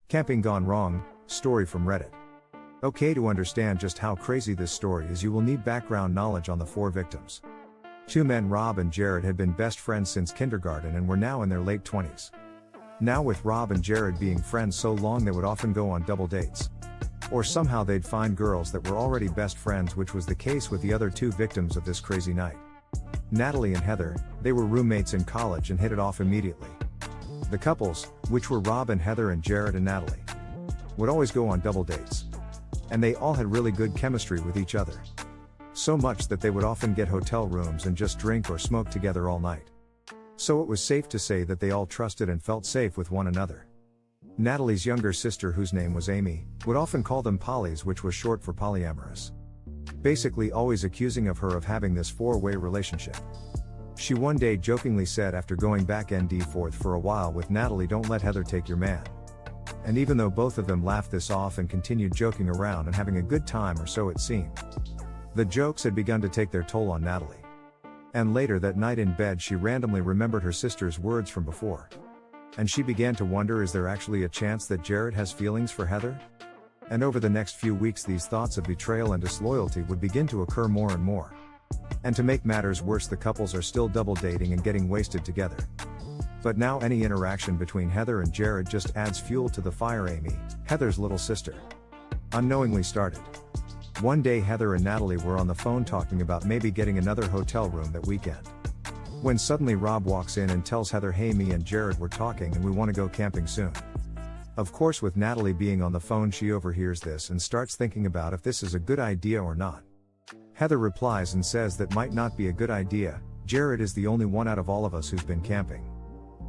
Camping gone wrong, story from Reddit. Okay, to understand just how crazy this story is, you will need background knowledge on the four victims. Two men, Rob and Jared, had been best friends since kindergarten and were now in their late 20s. Now, with Rob and Jared being friends so long, they would often go on double dates. Or somehow they'd find girls that were already best friends, which was the case with the other two victims of this crazy night. Natalie and Heather, they were roommates in college and hit it off immediately. The couples, which were Rob and Heather and Jared and Natalie, would always go on double dates. And they all had really good chemistry with each other. So much that they would often get hotel rooms and just drink or smoke together all night. So it was safe to say that they all trusted and felt safe with one another. Natalie's younger sister, whose name was Amy, would often call them polys, which was short for polyamorous. Basically always accusing of her of having this four-way relationship. She one day jokingly said, after going back and forth for a while with Natalie, "Don't let Heather take your man." And even though both of them laughed this off and continued joking around and having a good time, or so it seemed, the jokes had begun to take their toll on Natalie. And later that night in bed, she randomly remembered her sister's words from before. And she began to wonder, is there actually a chance that Jared has feelings for Heather? And over the next few weeks, these thoughts of betrayal and disloyalty would begin to occur more and more. And to make matters worse, the couples are still double dating and getting wasted together. But now any interaction between Heather and Jared just adds fuel to the fire. Amy, Heather's little sister, unknowingly started. One day Heather and Natalie were on the phone talking about maybe getting another hotel room that weekend. When suddenly Rob walks in and tells Heather, "Hey, me and Jared were talking and we want to go camping soon." Of course, with Natalie being on the phone, she overhears this and starts thinking about if this is a good idea or not. Heather replies and says that might not be a good idea. Jared is the only one out of all of us who's been camping.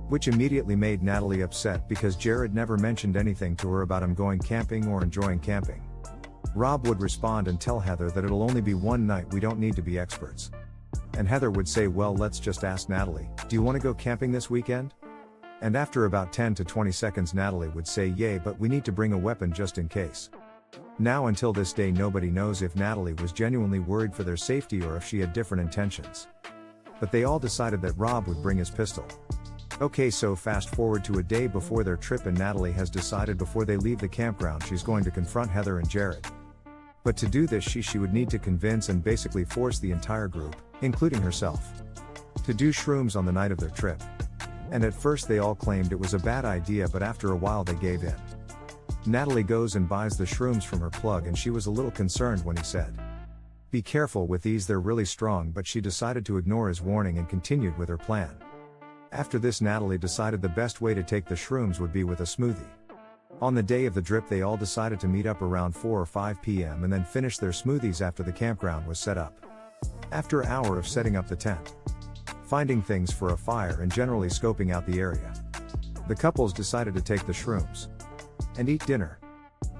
Which immediately made Natalie upset, because Jared never mentioned anything to her about him going camping or enjoying camping. Rob would respond and tell Heather that it'll only be one night, we don't need to be experts. And Heather would say, "Well, let's just ask Natalie, do you want to go camping this weekend?" And after about 10 to 20 seconds, Natalie would say, "Yay, but we need to bring a weapon just in case." Now, until this day, nobody knows if Natalie was genuinely worried for their safety or if she had different intentions. But they all decided that Rob would bring his pistol. Okay, so fast forward to a day before their trip, and Natalie has decided before they leave the campground she's going to confront Heather and Jared. But to do this, she would need to convince and basically force the entire group, including herself, to do shrooms on the night of their trip. And at first they all claimed it was a bad idea, but after a while they gave in. Natalie goes and buys the shrooms from her plug, and she was a little concerned when he said, "Be careful with these, they're really strong," but she decided to ignore his warning and continued with her plan. After this, Natalie decided the best way to take the shrooms would be with a smoothie. On the day of the trip, they all decided to meet up around 4 or 5 p.m. and then finish their smoothies after the campground was set up. After an hour of setting up the tent, finding things for a fire, and generally scoping out the area, the couples decided to take the shrooms and eat dinner.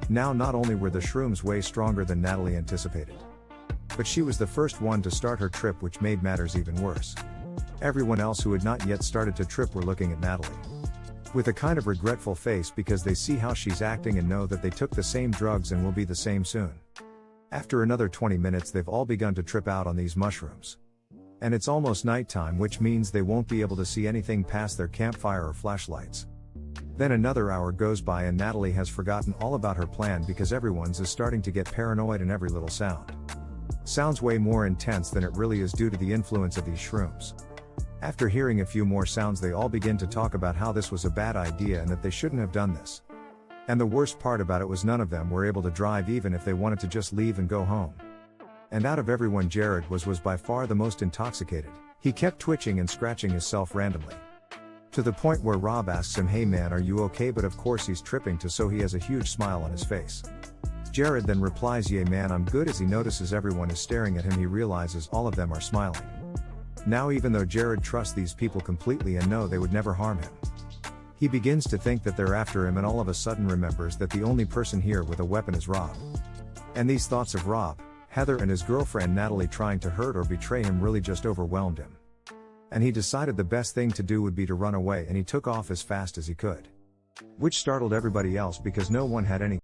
Now, not only were the shrooms way stronger than Natalie anticipated, but she was the first one to start her trip, which made matters even worse. Everyone else who had not yet started to trip were looking at Natalie with a kind of regretful face, because they see how she's acting and know that they took the same drugs and will be the same soon. After another 20 minutes, they've all begun to trip out on these mushrooms. And it's almost nighttime, which means they won't be able to see anything past their campfire or flashlights. Then another hour goes by and Natalie has forgotten all about her plan, because everyone's is starting to get paranoid and every little sound sounds way more intense than it really is due to the influence of these shrooms. After hearing a few more sounds, they all begin to talk about how this was a bad idea and that they shouldn't have done this. And the worst part about it was none of them were able to drive, even if they wanted to just leave and go home. And out of everyone, Jared was by far the most intoxicated. He kept twitching and scratching himself randomly, to the point where Rob asks him, "Hey man, are you okay?" But of course he's tripping too, so he has a huge smile on his face. Jared then replies, "Yeah man, I'm good." As he notices everyone is staring at him, he realizes all of them are smiling. Now, even though Jared trusts these people completely and know they would never harm him, he begins to think that they're after him, and all of a sudden remembers that the only person here with a weapon is Rob. And these thoughts of Rob, Heather and his girlfriend Natalie trying to hurt or betray him really just overwhelmed him. And he decided the best thing to do would be to run away, and he took off as fast as he could. Which startled everybody else, because no one had any